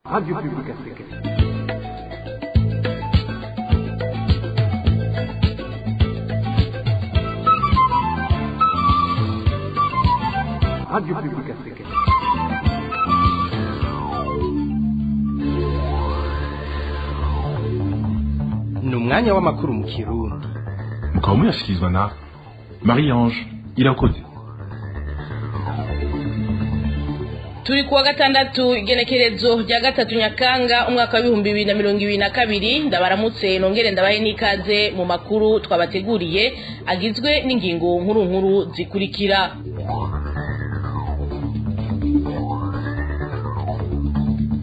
Radio Publique Africaine. Radio Publique Africaine. Ni umwanya w'amakuru mu Kirundi. Mukaba muyashyikirizwa na Marie-Ange Irakoze. Turi kuwa gatandatu igenekerezo rya gatatu Nyakanga umwaka wa 2022 ndabaramutse nongere ndabaye nikaze mu makuru twabateguriye agizwe n'ingingo nkuru zikurikira.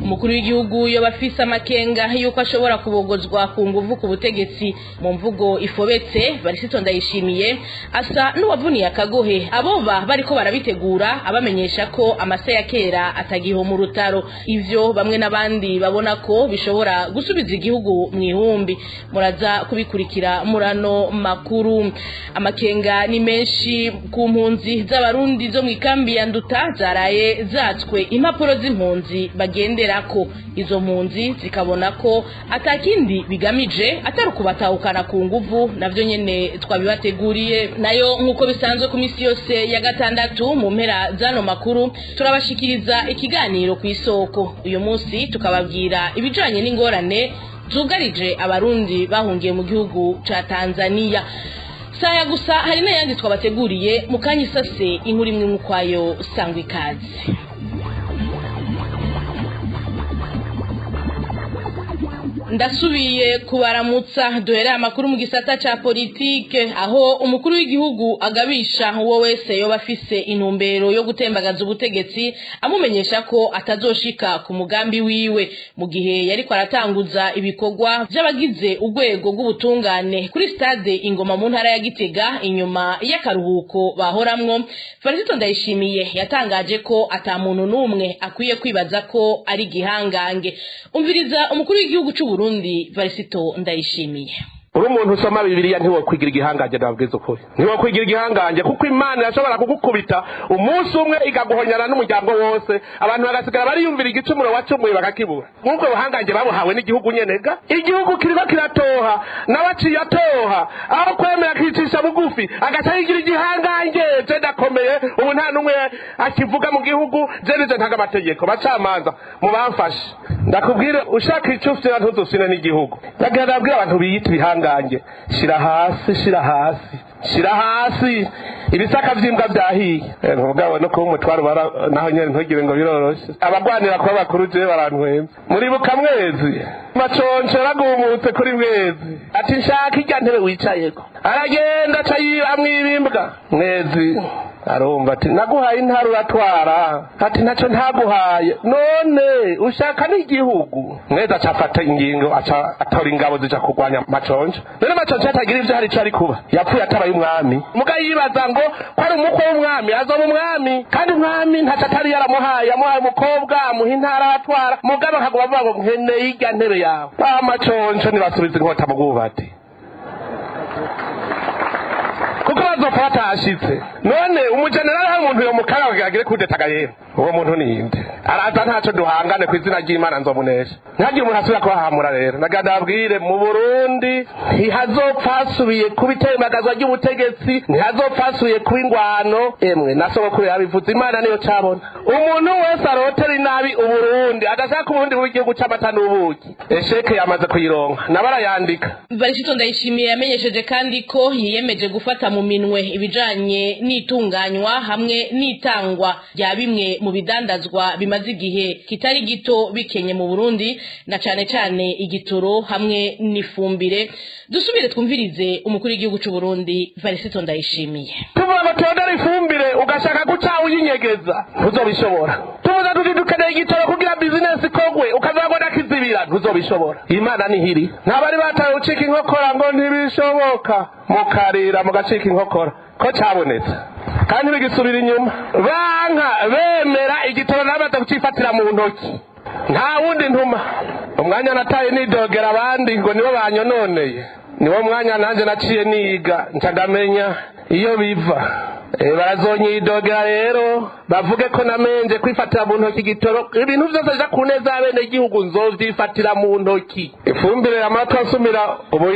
Umukuru w'igihugu yobafise amakenga yuko ashobora kubogozwa ku nguvu ku butegetsi mu mvugo ifobetse Varisito Ndayishimiye asa n'uwavuniye akagohe aboba bariko barabitegura abamenyesha ko amase ya kera atagiho mu rutaro ivyo bamwe n'abandi babona ko bishobora gusubiza igihugu mu ihumbi muraza kubikurikira murano makuru. Amakenga ni menshi ku mpunzi z'abarundi zo mu ikambi ya Nduta zaraye zatswe impapuro z'impunzi bagendera ko izo mpunzi zikabona ko atakindi bigamije atari kubatahukana ku nguvu navyo nyene twabibateguriye nayo nkuko bisanzwe ku misi yose ya gatandatu mu mpera zano makuru turabashikiriza ikiganiro ku isoko uyu munsi tukababwira ibijanye n'ingorane zugarije abarundi bahungiye mu gihugu ca Tanzania. Saya gusa hari n'ayandi twabateguriye mukanyi sase inkuru imwe mukwayo sangwa ikaze. Ndasubiye kubaramutsa duhere amakuru mu gisata ca politike aho umukuru w'igihugu agabisha uwo wese yoba afise intumbero yo gutembagaza ubutegetsi amumenyesha ko atazoshika ku mugambi wiwe mu gihe yariko aratanguza ibikorwa by'abagize urwego rw'ubutungane kuri stade Ingoma mu ntara ya Gitega inyuma y'akaruhuko bahoramwo. Varisito Ndayishimiye yatangaje ko atamuntu numwe akwiye kwibaza ko ari gihangange. Umviriza umukuru w'igihugu cy'u Burundi Varisito Ndayishimiye. Uri umuntu usoma Bibiliya ntiwo kwigira igihangange ndabwiza ukuri. Ntiwo kwigira igihangange kuko Imana yashobora kugukubita umunsi umwe igaguhonyana n'umuryango wose abantu bagasigara bariyumvira igicumuro wacumuye bakakibura. Nk'ubwo buhangange babuhawe n'igihugu nyenega. Igihugu kiriko kiratoha nabaciye atoha aho kwemera kwicisha bugufi agaca yigira igihangange je ndakomeye ubu nta numwe akivuga mu gihugu je nije ntaga amategeko bacamanza mu bamfashe. Ndakubwira ushaka icufite ntuzosine n'igihugu. Ndabwira abantu biyita ibihanga shira hasi ibisaka vyimbwa vyahiye ntugabo no kuba umutwaro naho nyene ntugire ngo biroroshe abagwanira kwa bakuru je barantwenze muri bukamwezi maconco ragumutse kuri mwezi ati nshaka irya ntebe wicayeko aragenda amwibimbwa mwezi arumva ati naguhaye intara uratwara ati naco ntaguhaye none ushaka n'igihugu mwezi acafata ingingo atora ingabo zija kurwanya maconco none maconco atagira ivyo hari ico ari kuba yapfuye atabaye umwami muga yibaza ngo ko ari umukwe w'umwami azoba umwami kandi umwami ntaco atari yaramuhaye yamuhaye umukobwa amuha intara aratwara mugabo akaguma avuga ngo nkeneye irya ntebe yawe ba maconco nibasubiza inkota mu bwubati kuko bazopfa batashitse none umujenerali hari umuntu yomukara bagire kudetaga yera uwo muntu ninde araza ntaco duhangane kw'izina ry'Imana nzomunesha ntihagire umuntu asubira kubahamura rero nagandabwire mu Burundi ntihazopfa hasubiye kuba itembagazwa ry'ubutegetsi ntihazopfa hasubiye kuba ingwano emwe nasogokuru yabivuze Imana niyo cabona umuntu wese arotera inabi Uburundi adashaka Uburundi bw'igihugu c'amata n'ubuki esheke yamaze kuyironka nabarayandika. Varisito Ndayishimiye yamenyesheje kandi ko yiyemeje gufata mu minwe ibijanye n'itunganywa hamwe n'itangwa rya bimwe mu bidandazwa bimaze igihe kitari gito bikenye mu Burundi na cane igitoro hamwe n'ifumbire. Dusubire twumvirize umukuru w'igihugu cy'u Burundi Varisito Ndayishimiye. Tuvuga ngo tondera ifumbire ugashaka guca uyinyegeza ntuzobishobora. Tuvuga dukeneye igitoro kugira business ikogwe ukavuga ngo nakizibira ntuzobishobora. Imana nihiri ntabari bataye ucika inkokora ngo ntibishoboka mukarira mugacika inkokora ko cabonetse kandi bigisubira inyuma banka bemera igitoro nabaza kucifatira mu ntoki nta wundi ntuma umwanya nataye nidogera abandi ngo nibo banyononeye niwo mwanya nanje naciye niga ncadamenya iyo biva barazonyidogera rero bavuge ko namenje kwifatira mu ntoki igitoro ibintu byose aja ku neza y'abene igihugu nzovyifatira mu ntoki ifumbire y'amata asumira ubu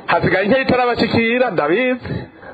hasigaye nke itarabashikira ndabizi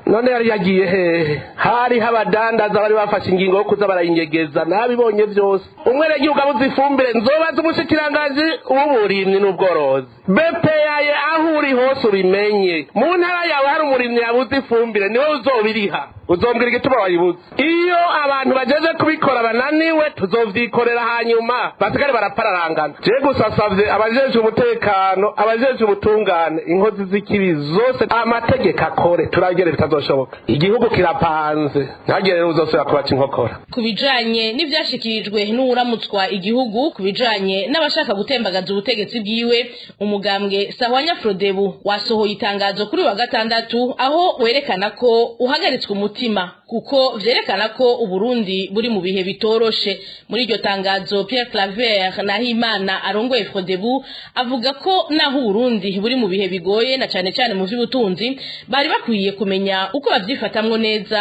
none yari yagiye hehe hari abadandaza bari bafashe ingingo yo kuza barayinyegeza nabibonye byose umwere gihugu abuze ifumbire nzobaza umushikiranganji w'uburimyi n'ubworozi bepeyaye aho uri hose ubimenye mu ntara yawe hari umurimyi yabuze ifumbire niwe uzobiriha uzombwira igituma wayibuze iyo abantu bajeje kubikora bananiwe tuzovyikorera hanyuma basigare barapararangana je gusasavye abajeje umutekano abajeje ubutungane inkozi z'ikibi zose amategeko akore turagere bitazoshoboka igihugu kirapanze ntagire rero uzosubira kubaca inkokora kubijanye n'ivyashikirijwe n'uramutswa igihugu kubijanye n'abashaka gutembagaza ubutegetsi bwiwe umugambwe Sahwanya Frodebu wasohoye itangazo kuri wa gatandatu aho werekana ko uhagaritswe umutima kuko vyerekana ko Uburundi buri mu bihe bitoroshe. Muri iryo tangazo Pierre Claver Nahimana arongoye Frodebu avuga ko naho Uburundi buri mu bihe bigoye na cane cane mu vy'ubutunzi bari bakwiye kumenya uko bavyifatamwo neza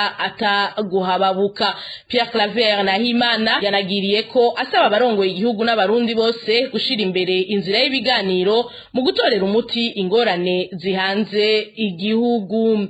ataguhababuka. Pierre Claver Nahimana yanagiriye ko asaba abarongoye igihugu n'abarundi bose gushira imbere inzira y'ibiganiro mu gutorera umuti ingorane zihanze igihugu.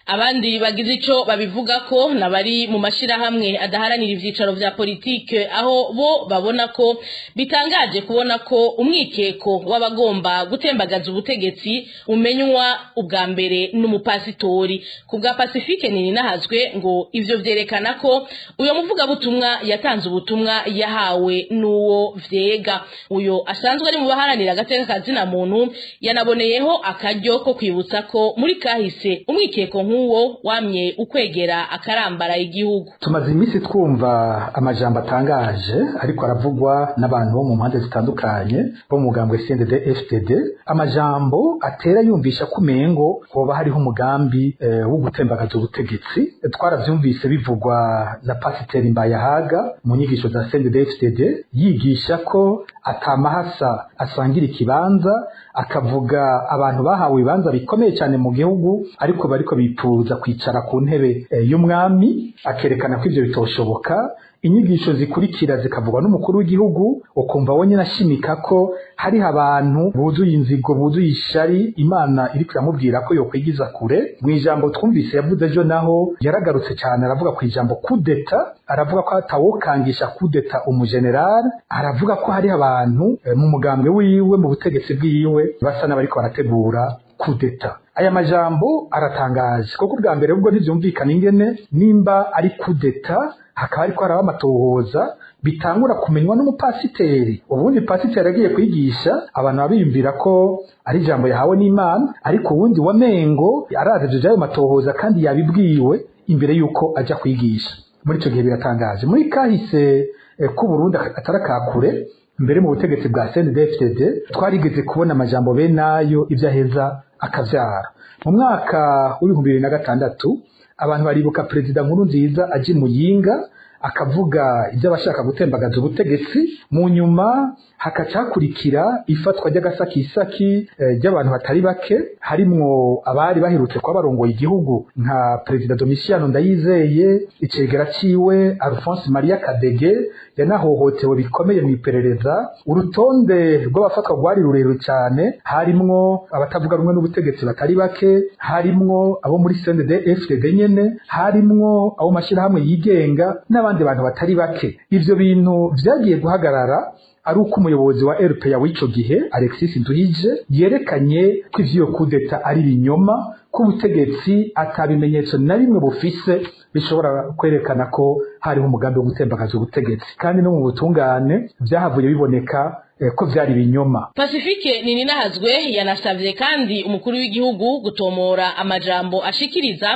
Abandi bagize ico babivuga ko nabari mu mashirahamwe adaharanira ivyicaro vya politike aho bo babona ko bitangaje kubona ko umwikeko w'abagomba gutembagaza ubutegetsi umenywa ubwa mbere n'umupasitori. Ku bwa Pacifique Ninahazwe ngo ivyo vyerekana ko uyo muvuga butumwa yatanze ubutumwa yahawe n'uwo vyega. Uyo asanzwe ari mu baharanira agateka kazina muntu yanaboneyeho akaryo ko kwibutsa ko muri kahise umwikeko nk'uwo wamye ukwegera akarambara igihugu. Tumaze imisi twumva amajambo atangaje ariko aravugwa n'abantu bo mu mpande zitandukanye bo mu mugambwe CNDD FDD, amajambo atera yumvisha kumengo hoba hariho umugambi wo gutembagaza ubutegetsi. Twaravyumvise bivugwa na Pasiteri Mbayahaga mu nyigisho za CNDD FDD yigisha ko atamahasa asangira ikibanza, akavuga abantu bahawe ibibanza bikomeye cyane mu gihugu ariko bariko bifuza kwicara ku ntebe y'umwami, akerekana ko ivyo bitoshoboka. Inyigisho zikurikira zikavugwa n'umukuru w'igihugu ukumva wonye nashimika ko hari abantu buzuye inzigo buzuye ishari Imana iri kuramubwira ko yo kwigiza kure. Mu ijambo twumvise yavuze ejo naho yaragarutse cyane aravuga ku ijambo kudeta, aravuga ko atawokangisha kudeta umugeneral, aravuga ko hari abantu mu mugambwe wiwe mu butegetsi bwiwe basa n'abariko barategura kudeta. Aya majambo aratangaje kuko bwa mbere ubwo ntivyumvikana ingene nimba ari kudeta hakaba ariko haraba amatohoza bitangura kumenywa n'umupasiteri. Ubundi pasiteri agiye kwigisha abantu babiyumvira ko ari ijambo yahawe n'Imana, ariko ubundi wamengo araje jayo matohoza kandi yabibwiwe imbere yuko aja kwigisha. Muri ico gihe biratangaje. Muri kahise ku Burundi atarakakure mbere mu butegetsi bwa CNDD-FDD twarigeze kubona amajambo benayo ivyaheza akavyara. Mu mwaka w'2006 abantu baribuka Perezida Nkurunziza aje Muyinga akavuga ibyo abashaka gutembagaza ubutegetsi, mu nyuma hakacakurikira ifatwa ry'agasakisaki ry'abantu batari bake harimwo abari baherutse kwa barongoye igihugu nka Perezida Domitiano Ndayizeye, icegera ciwe Alphonse Maria Kadege yanahohotewe bikomeye mu iperereza. Urutonde rw'abafatwa rwari rurerure cyane, harimwo abatavuga rumwe n'ubutegetsi batari bake, harimwo abo muri CNDD-FDD nyene, harimwo abo mashirahamwe yigenga n'abandi bantu batari bake. Ivyo bintu vyagiye guhagarara ari uko umuyobozi wa RPA w'ico gihe Alexis Nduhije yerekanye ko ivyo kudeta ari binyoma, ko ubutegetsi atabimenyetso na bimwe bufise bishobora kwerekana ko hariho umugambi wo gutembagaza ubutegetsi, kandi no mu butungane vyahavuye biboneka ko vyari binyoma. Pacifique Ninahazwe yanasavye kandi umukuru w'igihugu gutomora amajambo ashikiriza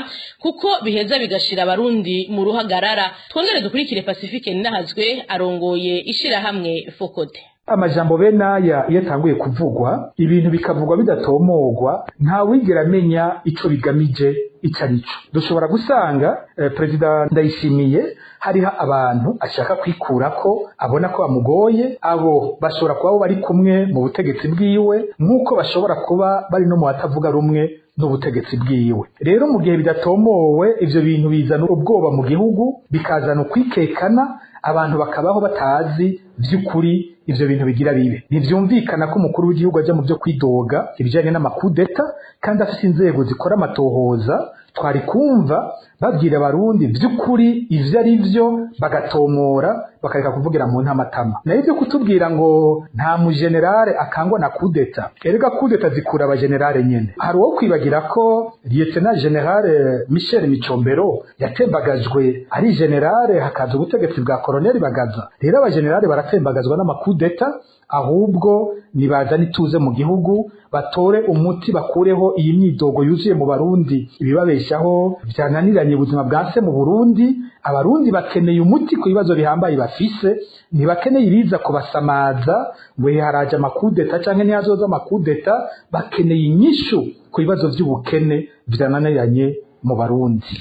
kuko biheza bigashira abarundi mu ruhagarara. Twongere dukurikire Pacifique Ninahazwe arongoye ishira hamwe Fokode. Amajambo benaya iyo tanguye kuvugwa ibintu bikavugwa bidatomogwa nta wigera amenya ico bigamije icarico. Dushobora gusanga Perezida Ndayishimiye hariho abantu ashaka kwikurako abona ko bamugoye, abo bashobora kuba bari kumwe mu butegetsi bwiwe nk'uko bashobora kuba bari no mu batavuga rumwe n'ubutegetsi bwiwe. Rero mu gihe bidatomowe ivyo bintu bizana ubwoba mu gihugu, bikazana ukwikekana, abantu bakabaho batazi vy'ukuri ivyo bintu bigira bibe. Ntivyumvikana ko umukuru w'igihugu aja mu vyo kwidoga ibijanye n'amakudeta kandi afise inzego zikora amatohoza. Twari kumva babwira abarundi vy'ukuri ivyo ari vyo bagatomora bakareka kuvugira mu ntamatama. Na ivyo kutubwira ngo nta mu generale akangwa na kudeta, erega kudeta zikura aba generale nyene. Hari uwo kwibagira ko Lieutenant General Michel Micombero yatembagajwe ari generale hakaza ubutegetsi bwa Colonel Bagaza. Rero aba generale baratembagazwa n'amakudeta, ahubwo nibaza nituze mu gihugu batore umuti bakureho iyi myidogo yuzuye mu Barundi ibibabeshaho byananiranye ubuzima bwanse mu Burundi. Abarundi bakeneye umuti ku bibazo bihambaye bafise, ntibakeneye ibiza kubasamaza ngo haraje amakudeta canke ntihazoza amakudeta. Bakeneye inyishu ku bibazo vy'ubukene byananiranye mu Barundi.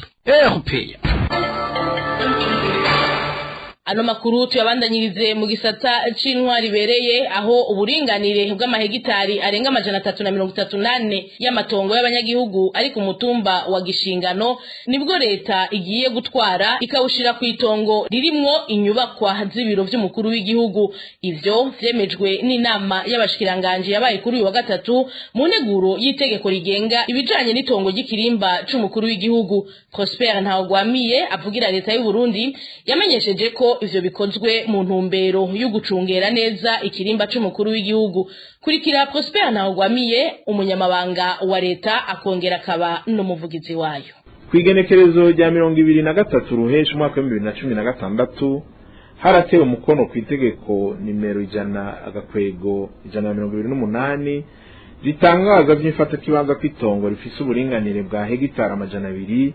Ano makuru tuyabandanyirize mu gisata c'intwari bereye, aho uburinganire bw'amahegitari arenga 338 y'amatongo y'abanyagihugu ari ku mutumba wa Gishingano nibwo leta igiye gutwara ikawushira ku itongo ririmwo inyubakwa z'ibiro vy'umukuru w'igihugu. Ivyo vyemejwe n'inama y'abashikiranganje yabaye kuri uyu wa gatatu mu nteguro y'itegeko rigenga ibijanye n'itongo ry'ikirimba c'umukuru w'igihugu. Prosper Ntawugwamiye avugira leta y'u Burundi yamenyesheje ko ivyo bikozwe mu ntumbero yo gucungera neza ikirimba c'umukuru w'igihugu. Kurikira Prosper Ntawugwamiye, umunyamabanga wa leta akongera akaba n'umuvugizi wayo. Kwigenekerezo rya 23 ruhesha umwaka wa 2016 haratewe umukono ku itegeko nimero 100/128 ritangaza vy'ifata kibanza kwitongo rifise uburinganire bwa hegitari 200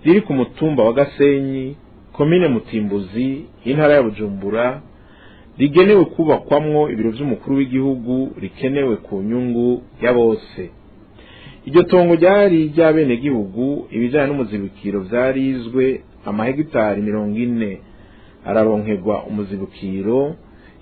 riri ku mutumba wa Gasenyi, komine Mutimbuzi, intara ya Bujumbura, rigenewe kubakwamwo ibiro vy'umukuru w'igihugu, rikenewe ku nyungu ya bose. Iryo tongo ryari ry'abene gihugu, ibijanye n'umuzibukiro vyarizwe amahegitari 40 araronkegwa umuzibukiro,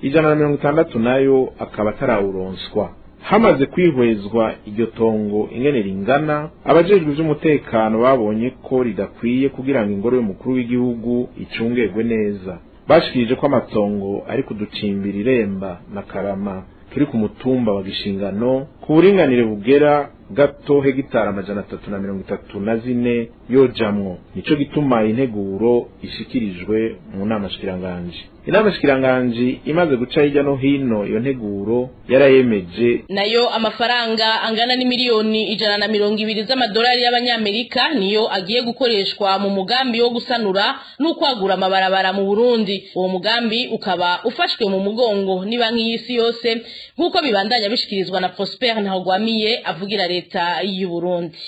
160 nayo akaba atarawuronswa. Hamaze kwihwezwa iryo tongo ingene ringana, abajejwe vy'umutekano babonye ko ridakwiye kugira ngo ingoro y'umukuru w'igihugu icungerwe neza. Bashikirije ko amatongo ari kuducimbira iremba na Karama kiri ku mutumba wa Gishingano ku buringanire bugera gato hegitari 334 yojamwo. Nico gituma integuro ishikirijwe mu nama shikiranganje. Inama shikiranganje imaze guca hirya no hino iyo nteguro yarayemeje nayo amafaranga angana n'imiliyoni 120 z'amadolari y'abanyamerika niyo agiye gukoreshwa mu mugambi wo gusanura no kwagura amabarabara mu Burundi. Uwo mugambi ukaba ufashwe mu mugongo ni banki y'isi yose nkuko bibandanya bishikirizwa na Prosper Ntawugwamiye avugira leta y'u Burundi.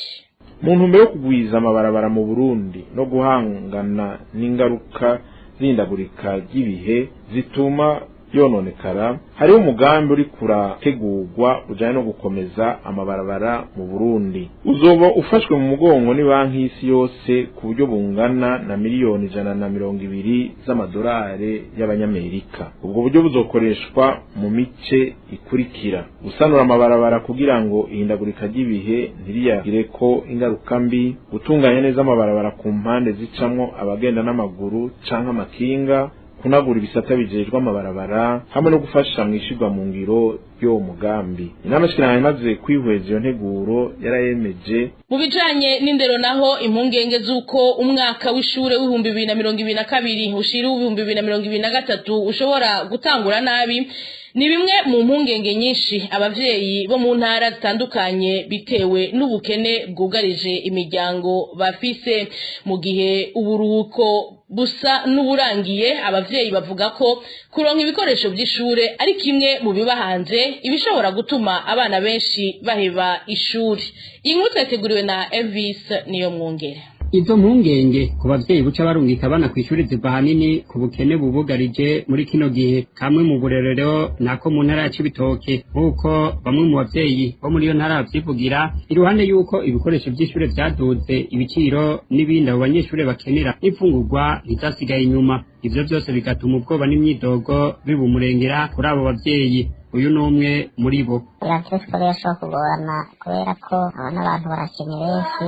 Mu ntumbero yo kugwiza amabarabara mu Burundi no guhangana n'ingaruka zindagurika ry'ibihe zituma yononekara, hariho umugambi uri kurategurwa ujanye no gukomeza amabarabara mu Burundi. Uzoba ufashwe mu mugongo ni banki y'isi yose ku buryo bungana na miliyoni 120 z'amadolari y'abanyamerika. Ubwo buryo buzokoreshwa mu mice ikurikira: gusanura amabarabara kugira ngo ihindagurika ry'ibihe ntiriyagire ko ingaruka mbi, gutunganya neza amabarabara ku mpande zicamwo abagenda n'amaguru canke amakinga, kunagura ibisata bijejwe amabarabara hamwe no gufasha mwishirwa mu ngiro yo mugambi. Inama shikiranganje imaze kwihweza iyo nteguro yarayemeje. Mu bijanye n'indero naho impungenge z'uko umwaka w'ishure w'ibihumbi 2022 ushira 2023 ushobora gutangura nabi ni bimwe mu mpungenge nyinshi abavyeyi bo mu ntara zitandukanye bitewe n'ubukene bwugarije imiryango bafise. Mu gihe uburuhuko busa n'uburangiye, abavyeyi bavuga ko kuronka ibikoresho by'ishure ari kimwe mu bibahanze ibishobora gutuma abana benshi baheba ishuri. Inkuru yateguriwe na Elvis niyo mwongere. Izo mpungenge ku bavyeyi buca barungika abana kw'ishuri ziva hanini ku bukene bubugarije muri kino gihe. Kamwe mu burerero nako mu ntara ya Cibitoke, nk'uko bamwe mu bavyeyi bo muri iyo ntara bavyivugira, iruhande y'uko ibikoresho vy'ishure vyaduze ibiciro n'ibindi abo banyeshure bakenera n'imfungurwa ntizasigaye inyuma. Ivyo vyose bigatuma ubwoba n'imyidogo bibumurengera kuri abo bavyeyi. uyu n'umwe muri bo. biratse ko birashobora kugorana kubera ko abantu barakenye benshi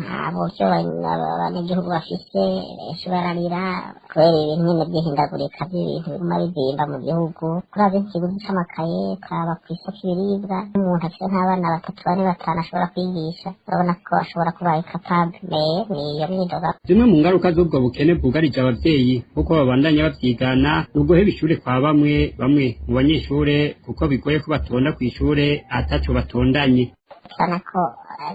nta buryo abanyagihugu bafise benshi bararira kubera ibintu nyine by'ihindagurika by'ibintu biguma bizimba mu gihugu kuraba ikiguzi c'amakaye kaba ku isoko ibiribwa umuntu afite nk'abana 3 4 5 ashobora kwigisha urabona ko ashobora kuba incapable niyo myidoga. Zimwe mu ngaruka z'ubwo bukene bwugarije abavyeyi kuko babandanya bavyigana n'uguheba ishure kwa bamwe mu banyeshure kuko bigoye ko batonda kw'ishure ataco batondanye. Sana ko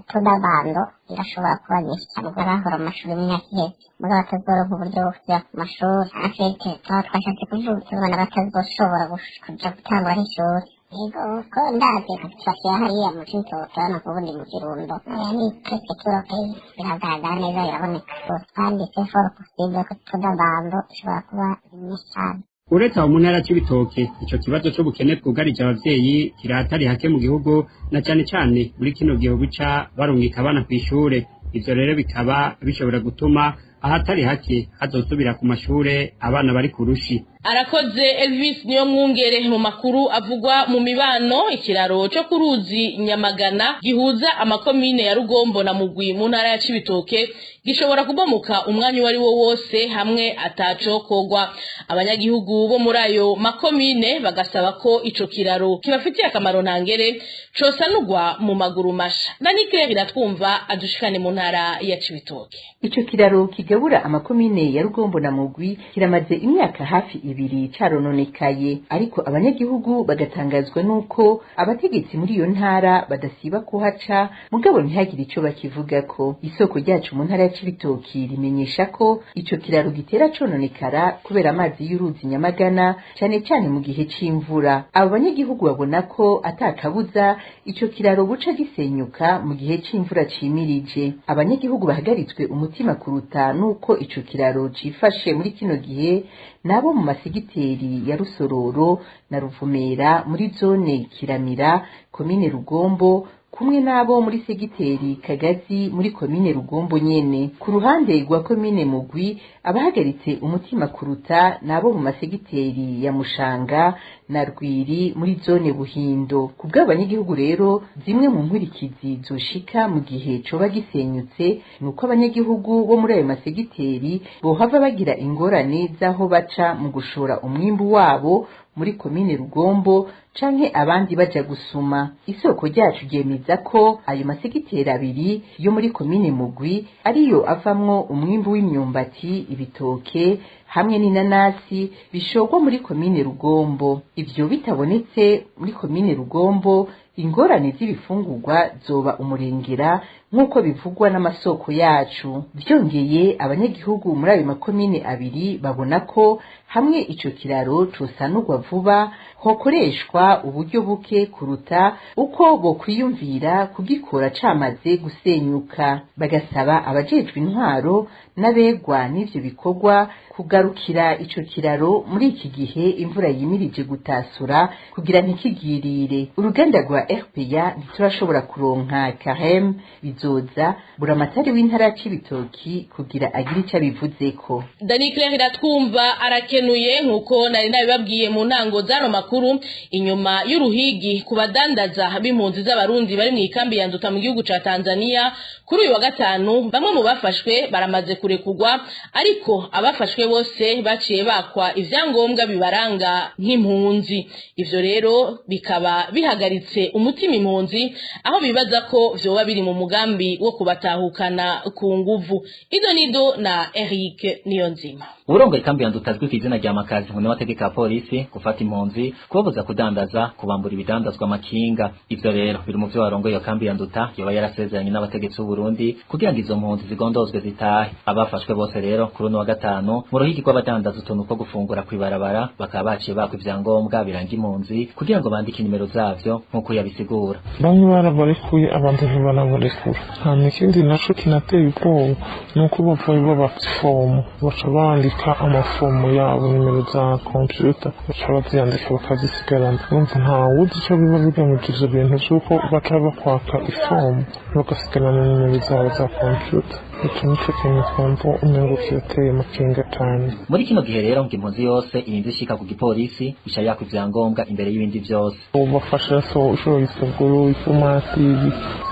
tudabando irashobora kuba nyinshi cyane barahora amashuri y'imyaka iheze muri batazoronka uburyo bwo kujya ku mashuri afite twashatse kuvuga abana batazoshobora kuja gutangura ishuri ego ko ndaze kutufasha hariya mu Cibitoke no kubundi mu Kirundo yani presque turoke biragaragara neza iraboneka kandi c'est fort possible ko tudabando ishobora kuba nyinshi cyane. Uretse aho mu ntara c'ibitoke ico kibazo c'ubukene bwugarije abavyeyi kiratari hake mu gihugu na cane cane muri kino gihugu ca barungika abana kw'ishure. Ivyo rero bikaba bishobora gutuma ahatari hake hazosubira ku mashure abana bari ku rushi. Arakoze Elvis niyo mwungere mu makuru avugwa mu mibano. Ikiraro cyo kuruzi Nyamagana gihuza amakomine ya Rugombo na Mugwi mu ntara ya Cibitoke gishobora kubomoka umwanya wari wo wose hamwe atacokogwa. Abanyagihugu bo muri ayo makomine bagasaba ko ico kiraro kibafitiye akamaro ntangere cosanurwa mu maguru masha. Danikire biratwumva adushikane mu ntara ya Cibitoke. Ico kiraro kigabura amakomine ya Rugombo na Mugwi kiramaze imyaka hafi ibiri carononekaye, ariko abanyagihugu bagatangazwa nuko abategetsi muri iyo ntara badasiba kuhaca mugabo ntihagire ico bakivugako. Isoko ryacu mu ntara ya Cibitoki rimenyesha ko ico kiraro gitera cononekara kubera amazi y'uruzi Nyamagana cyane cyane mu gihe c'imvura. Abo banyagihugu babona ko atakabuza ico kiraro buca gisenyuka mu gihe c'imvura cimirije. Abanyagihugu bahagaritswe umutima kuruta nuko ico kiraro cifashe muri kino gihe nabo mu masigiteri ya Rusororo na Ruvumera muri zone Kiramira komine Rugombo kumwe nabo muri segiteri Kagazi muri komine Rugombo nyene. Ku ruhande rwa komine Mugwi abahagaritse umutima kuruta nabo mu masegiteri ya Mushanga na Rwiri muri zone Buhindo. Kubw'abanyagihugu rero zimwe mu nkurikizi zoshika mu gihe coba gisenyutse nuko abanyagihugu bo muri ayo masegiteri bohava bagira ingorane zaho baca mu gushora umwimbu wabo muri komine Rugombo canke abandi baja gusuma. Isoko ryacu ryemeza ko ayo masegiteri abiri yo muri komine Mugwi ariyo avamwo umwimbu w'imyumbati, ibitoke hamwe n'inanasi bishogwa muri komine Rugombo. Ivyo bitabonetse muri komine Rugombo ingorane z'ibifungurwa zoba umurengera nk'uko bivugwa n'amasoko yacu. Byongeye abanyagihugu muri ayo makomine abiri babona ko hamwe ico kiraro cosanurwa vuba hokoreshwa uburyo buke kuruta uko bokwiyumvira kugikora camaze gusenyuka. Bagasaba abajejwe intwaro n'abegwa n'ivyo bikorwa kugarukira ico kiraro muri iki gihe imvura yimirije gutasura kugira ntikigirire. Uruganda rwa RPA ntiturashobora kuronka Karem Bizoza buramatari w'intara ya Cibitoki kugira agire ico abivuzeko. Danikire iratwumva arakenuye nkuko nari nabibabwiye mu ntango zano makuru. Inyuma y'uruhigi kubadandaza b'impunzi z'abarundi bari mu ikambi ya Nduta mu gihugu ca Tanzania kuri uyu wa gatanu bamwe mu bafashwe baramaze kurekugwa, ariko abafashwe bose baciye bakwa ivyangombwa bibaranga nk'impunzi. Ivyo rero bikaba bihagaritse umutima impunzi aho bibaza ko vyoba biri mu mugambi wo kubatahukana ku nguvu. Idonido na Eric Niyonzima. Urongoye ikambi ya Nduta azwi kw'izina rya Makazi nkune wategeka ya polisi gufata impunzi kubabuza kudandaza kubambura ibidandazwa amakinga. Ivyo rero biri mu vyo warongoye iyo kambi ya Nduta yoba yarasezeranye n'abategetsi b'u Burundi kugira ngo izo mpunzi zigondozwe zitahe. Abafashwe bose rero kuri uno wa gatanu mu ruhigi rw'abadandaza utuntu two gufungura kwibarabara bakaba baciye bakwa ivyangombwa biranga impunzi kugira ngo bandike nimero zavyo nk'uko yabisigura. Bamwe barabarekuye abandi ntibarabarekura. Nta n'ikindi naco kinateye ubwoba nuko bavuye babafite ifomu baca bandika amafomu yabo nimero za computer baca baziyandika bakazisigarana. Numva nta wuzi ico biba bigamije ivyo bintu vy'uko baca bakwaka ifomu bagasigarana nimero zabo za computer. icyo nicyo kintu twumva umengo kirateye amakenga cyane. Muri kino gihe rero ngo impunzi yose irinze ishika ku gipolisi isha yakwa ivyangombwa imbere y'ibindi vyose. Ubafasha so ushobora isaburo ifumasi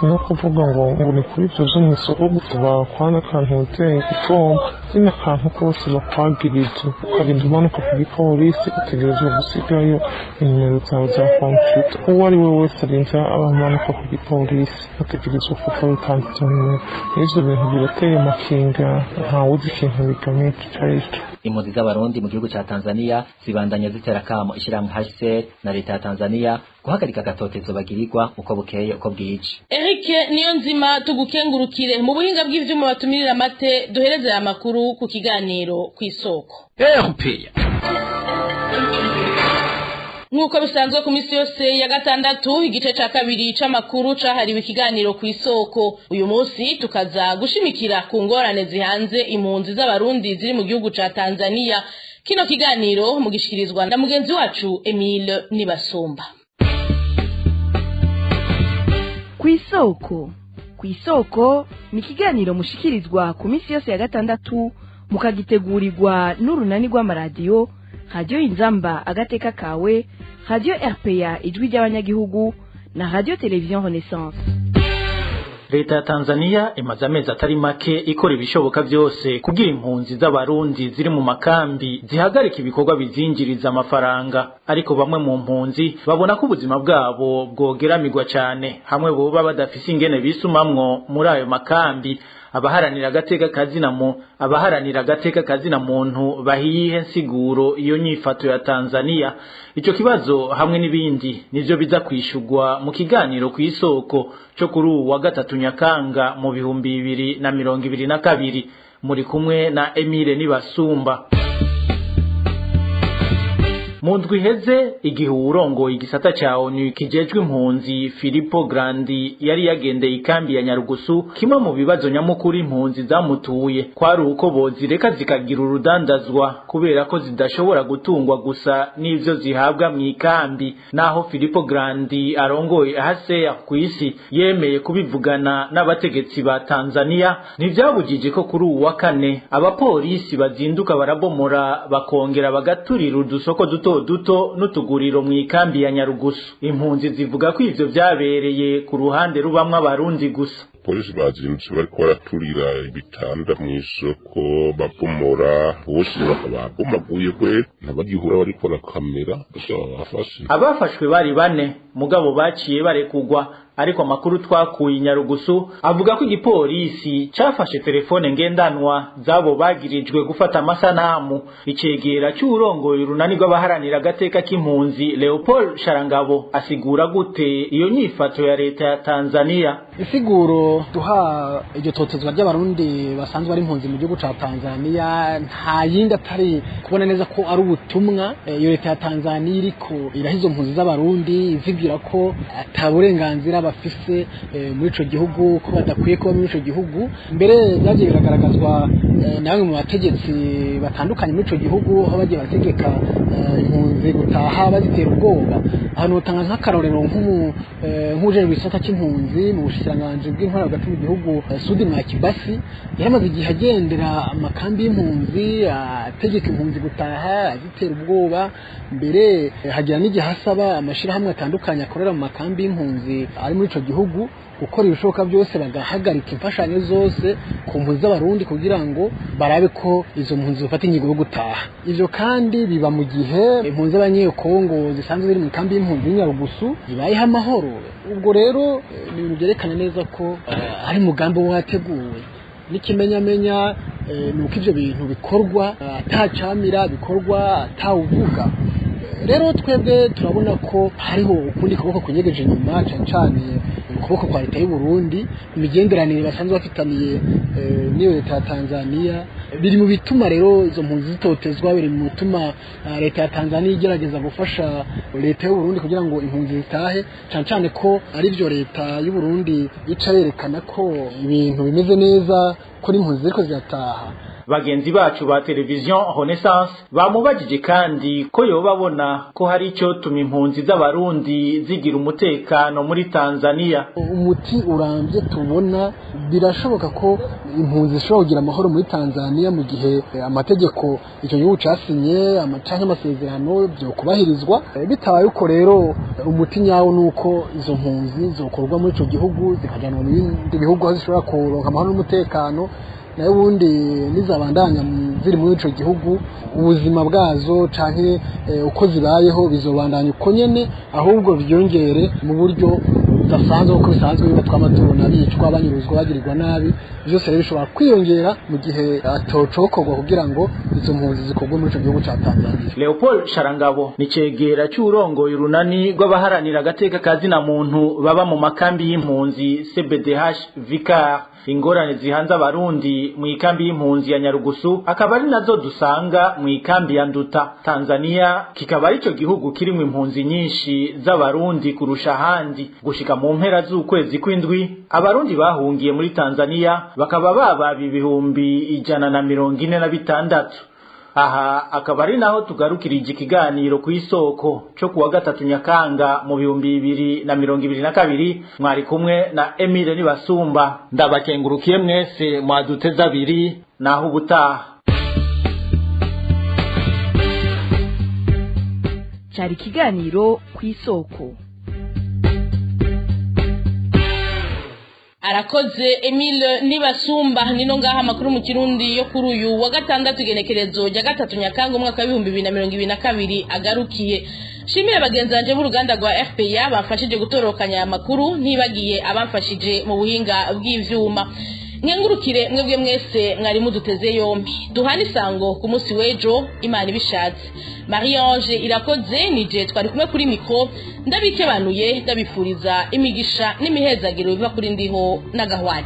no kuvuga ngo ni kuri ivyo vyo mw'isoko gusa bakwana akantu uteye igitomba zina akantu kose bakwagirije ukarinda umanuka ku gipolisi utegerezwa gusigayo inimero zawe za kompiyuta. Uwo ari we wese arinze abamanuka ku gipolisi ategerezwa kuva bitanze izo nimero. Ivyo bintu birateye amakenga ntawuzi ikintu bigamije ico. Impunzi z'abarundi mu gihugu ca Tanzania zibandanya zitera kamo ishirahamwe HCR na leta ya Tanzania guhagarika agatotezo bagirirwa uko bukeye uko bwije. Eric Niyonzima tugukengurukire mu buhinga bw'ivyuma batumirira amate duhereze aya makuru ku kiganiro kw'isoko. Nuko bisanzwe ku misi yose ya gatandatu igice ca kabiri c'amakuru cahariwe ikiganiro kw'isoko. Uyu munsi tukaza gushimikira ku ngorane zihanze impunzi z'abarundi ziri mu gihugu ca Tanzania. Kino kiganiro mugishikirizwa na mugenzi wacu Emile Nibasumba. Kw'isoko ni ikiganiro mushikirizwa ku misi yose ya gatandatu mukagitegurirwa n'urunani rw'amaradiyo Radio Inzamba agateka kawe, Radio RPA ijwi ry'abanyagihugu na Radio Television Renaissance. Leta ya Tanzania imaze amezi atari make ikora ibishoboka byose kugira impunzi z'abarundi ziri mu makambi zihagarika ibikorwa bizinjiriza amafaranga, ariko bamwe mu mpunzi babona ko ubuzima bwabo bwogeramirwa cyane hamwe boba badafise ingene bisumamwo muri ayo makambi. Abaharanira agateka kazina muntu bahiye nsiguro iyo nyifato ya Tanzania. Ico kibazo hamwe n'ibindi nivyo biza kwishurwa mu kiganiro kw'isoko cyo kuri wa gatatu Nyakanga mu 2022. Muri kumwe na Emile Nibasumba. Mu ndwi iheze igihe urongoye igisata ca ONU kijejwe impunzi Filippo Grandi yari yagendeye ikambi ya Nyarugusu, kimwe mu bibazo nyamukuru impunzi zamutuye kwari uko bozireka zikagira urudandazwa kubera ko zidashobora gutungwa gusa n'ivyo zihabwa mu ikambi. Naho Filippo Grandi arongoye HCR kw'isi yemeye kubivugana n'abategetsi ba Tanzania, ntivyabujije ko kuri uwa kane abapolisi bazinduka barabomora bakongera bagaturira udusoko duto n'utuguriro mu ikambi ya Nyarugusu. Impunzi zivuga ko ivyo vyabereye ku ruhande rubamwe abarundi gusa. Polisi bazindutse bariko baraturira ibitanda mw'isoko babomora bose bakababomaguye kwe nabagihura bariko barakamera abafashwe bari bane mugabo baciye barekugwa, ariko amakuru twakuye Nyarugusu avuga ko igipolisi cafashe telefone ngendanwa zabo bagirijwe gufata amasanamu. Icegera cy'urongoye urunani rw'abaharanira agateka k'impunzi Leopold Sharangabo asigura gute iyo nyifato ya leta ya Tanzania. Isiguro duha iryo totezwa ry'abarundi basanzwe bari impunzi mu gihugu ca Tanzania nta yindi atari kubona neza ko ari ubutumwa iyo leta ya Tanzania iriko irahizo impunzi z'abarundi izigira ko ataburenganzira bafise muri ico gihugu, ko badakwiye kuba muri ico gihugu. Mbere byagiye biragaragazwa namwe mu bategetsi batandukanye muri ico gihugu aho bagiye bategeka impunzi gutaha bazitera ubwoba. Ahantu utanga nk'akarorero nk'uje wisata cy'impunzi mu bushikiranganje bw'intwara hagati mu gihugu Sudi Mwakibasi yaramaze igihe agendera amakambi y'impunzi ategeka impunzi gutaha azitera ubwoba. Mbere hagira n'igihe hasaba amashirahamwe atandukanye akorera mu makambi y'impunzi ari muri ico gihugu gukora ibishoboka byose bagahagarika imfashanyo zose ku mpunzi z'abarundi kugira ngo barabe ko izo mpunzi zifata inyigo yo gutaha. Ivyo kandi biba mu gihe impunzi z'abanyekongo zisanzwe ziri mu kambi y'impunzi y'Inyarugusu zibayeho amahoro. Ubwo rero ni ibintu byerekana neza ko ari umugambi wateguwe n'ikimenyamenya nuko ivyo bintu bikorwa atacamira, bikorwa atawuvuga. Rero twebwe turabona ko hariho ukundi kuboko kunyegeje inyuma cyane ukuboko kwa leta y'u Burundi, imigenderanire basanzwe bafitaniye n'iyo leta ya Tanzania biri mu bituma rero izo mpunzi zitotezwa, biri mu bituma leta ya Tanzania igerageza gufasha leta y'u Burundi kugira ngo impunzi zitahe, cyane ko ari byo leta y'u Burundi ica yerekana ko ibintu bimeze neza ko impunzi ziriko zirataha. bagenzi bacu ba televiziyo Renaissance bamubajije kandi ko yobabona ko hari icyo tuma impunzi z'abarundi zigira umutekano muri Tanzania. Umuti urambye tubona birashoboka ko impunzi zishobora kugira amahoro muri Tanzania mu gihe amategeko icyo gihugu casinye canke amasezerano byo kubahirizwa. Bitabaye uko rero umuti nyawo nuko izo mpunzi zokorwa muri ico gihugu zikajanwa mu bindi bihugu aho zishobora kuronka amahoro n'umutekano, nayo ubundi nizabandanya ziri muri ico gihugu ubuzima bwazo canke uko zibayeho bizobandanya uko nyene, ahubwo byongere mu buryo budasanzwe uko bisanzwe biba tw'amatubona bicwa banyuruzwa bagirirwa nabi, byose rero bishobora kwiyongera mu gihe atocokorwa kugira ngo izo mpunzi zikorwe muri ico gihugu ca Tanzania. Leopold Sharangabo ni cegera cy'urongoye urunani rw'abaharanira agateka kazina muntu baba mu makambi y'impunzi CBDH Vicar. Ingorane zihanze abarundi mu ikambi y'impunzi ya Nyarugusu akaba ari nazo dusanga mu ikambi ya Nduta. Tanzania kikaba ari cyo gihugu kirimo impunzi nyinshi z'abarundi kurusha ahandi. Gushika mu mpera z'ukwezi kw'indwi abarundi bahungiye muri Tanzania bakaba baba 146. Aha akaba ari naho tugarukirije ikiganiro ku isoko cyo kuwa 3 Nyakanga mu 2022. Mwari kumwe na Emile Nibasumba. Ndabakengurukiye mwese mwaduteza abiri naho ubutaha. Cyari ikiganiro ku isoko. Arakoze Emile Nibasumba. Nino ngaha makuru mu Kirundi yo kuri uyu wa gatandatu igenekerezo rya 3 Nyakanga umwaka wa 2022 agarukiye. Shimire bagenzi banje b'uruganda rwa RPA bafashije gutorokanya amakuru, ntibagiye abamfashije mu buhinga bw'ivyuma. Nkengurukire mwebwe mwese mwari muduteze yombi. Duhana isango ku munsi w'ejo Imana ibishatse. Marie-Ange Irakoze nije twari kumwe kuri mikro, ndabikebanuye ndabifuriza imigisha n'imihezagiro biva kuri ndiho n'agahwani.